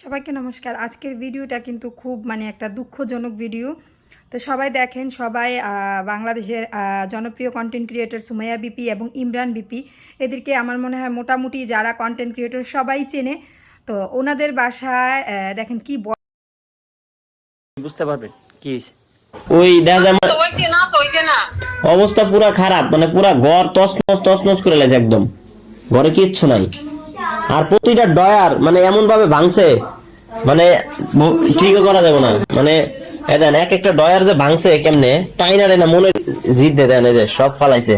সবাইকে নমস্কার। আজকের ভিডিওটা কিন্তু খুব একটা দুঃখজনক ভিডিও। তো সবাই দেখেন, সবাই বাংলাদেশের জনপ্রিয় কন্টেন্ট ক্রিয়েটর সুমাইয়া বিপি এবং ইমরান বিপি, এদেরকে আমার মনে হয় মোটামুটি যারা কন্টেন্ট ক্রিয়েটর সবাই চেনে। তো ওনাদের বাসায় দেখেন কি বুঝতে পারবেন কি হইছে। ওই দেখা যায় অবস্থা পুরা খারাপ, মানে পুরা ঘর তছনছ করে লেছে, একদম ঘরে কিচ্ছু নাই। আর প্রতিটা ডয়ার মানে এমন ভাবে ভাঙছে, মানে ঠিক করা যাবে না। মানে দেন এক একটা ডয়ার যে ভাঙছে কেমনে টাইনা টাইনা মনে জিদ দে দেন, এই যে সব ফালাইছে।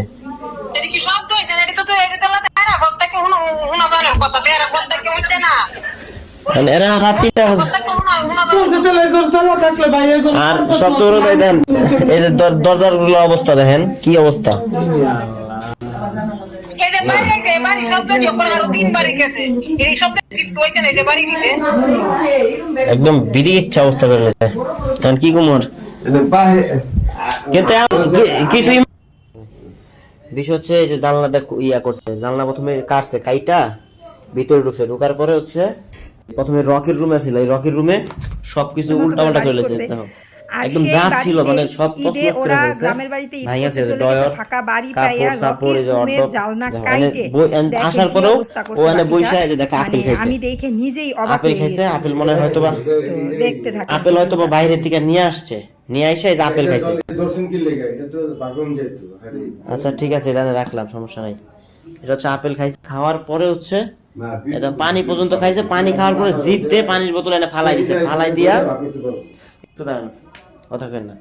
এটা কি শব্দ হইছে? এটা তো এগুলা তারা বলতাকে হুনা জানার কথা, তারা বলতাকে হইছে না। মানে এরা রাতিটা আর শব্দ গুলো দেন, এই যে দরজার গুলো অবস্থা দেখেন কি অবস্থা। একদম বিড়ি ইচ্ছা অবস্থা করে গেছে। কি কুমার কিন্তু কিছুই বিষয় হচ্ছে যে জানলা দেখ ইয়া করছে, জানলা প্রথমে কাটছে, কাইটা ভিতরে ঢুকছে, ঢোকার পরে হচ্ছে প্রথমে রকের রুমে ছিল, এই রকের রুমে সবকিছু উল্টাপাল্টা করে লেছে। একদম যা ছিল মানে সব তছনছ করে ফেলছে। ভাই আছে ডয়ার কাপড় সাপড় আসার পরেও ও এনে বইসা এই যে দেখো আপেল খাইছে। আমি দেখে নিজেই অবাক আপেল খাইছে, আপেল মনে হয় হয়তোবা দেখতে থাকে, আপেল হয়তোবা বাইরে থেকে নিয়ে আসছে, নিয়ে আইসা এই যে আপেল খাইছে। আচ্ছা ঠিক আছে, এটা রাখলাম, সমস্যা নাই। এটা হচ্ছে আপেল খাইছে, খাওয়ার পরে হচ্ছে এটা পানি পর্যন্ত খাইছে। পানি খাওয়ার পরে জিদ দিয়ে পানির বোতল এনে ফালাই দিছে, ফালাই দিয়া কথা কেন না,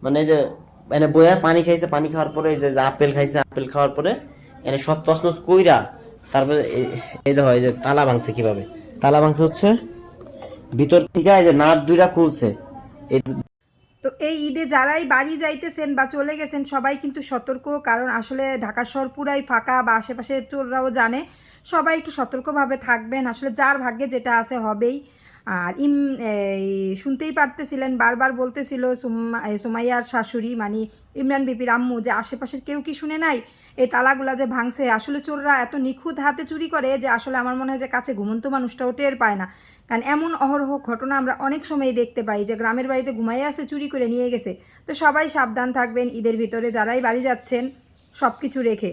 মানে যে এনে বইয়া পানি খাইছে, পানি খাওয়ার পরে এই যে আপেল খাইছে, আপেল খাওয়ার পরে এনে সব তছনছ কইরা তারপরে এই দেখো এই যে তালা ভাঙছে। কিভাবে তালা ভাঙছে হচ্ছে ভিতর থেকে এই যে নাট দুইটা খুলছে। তো এই ঈদে যারাই বাড়ি যাইতেছেন বা চলে গেছেন সবাই কিন্তু সতর্ক, কারণ আসলে ঢাকা শহর পুরাই ফাঁকা, বা আশেপাশের চোররাও জানে। সবাই একটু সতর্কভাবে থাকবেন, আসলে যার ভাগ্যে যেটা আছে হবেই। আর শুনতেই পারতেছিলেন, বারবার বলতেছিল সুমাইয়ার শাশুড়ি মানে ইমরান বিপির আম্মু, যে আশেপাশের কেউ কি শুনে নাই এই তালাগুলা যে ভাঙছে। আসলে চোররা এত নিখুঁত হাতে চুরি করে যে আসলে আমার মনে হয় যে কাছে ঘুমন্ত মানুষটাও টের পায় না। কারণ এমন অহরহ ঘটনা আমরা অনেক সময় দেখতে পাই যে গ্রামের বাড়িতে ঘুমাইয়ে আছে, চুরি করে নিয়ে গেছে। তো সবাই সাবধান থাকবেন ঈদের ভিতরে, যারাই বাড়ি যাচ্ছেন সব কিছু রেখে।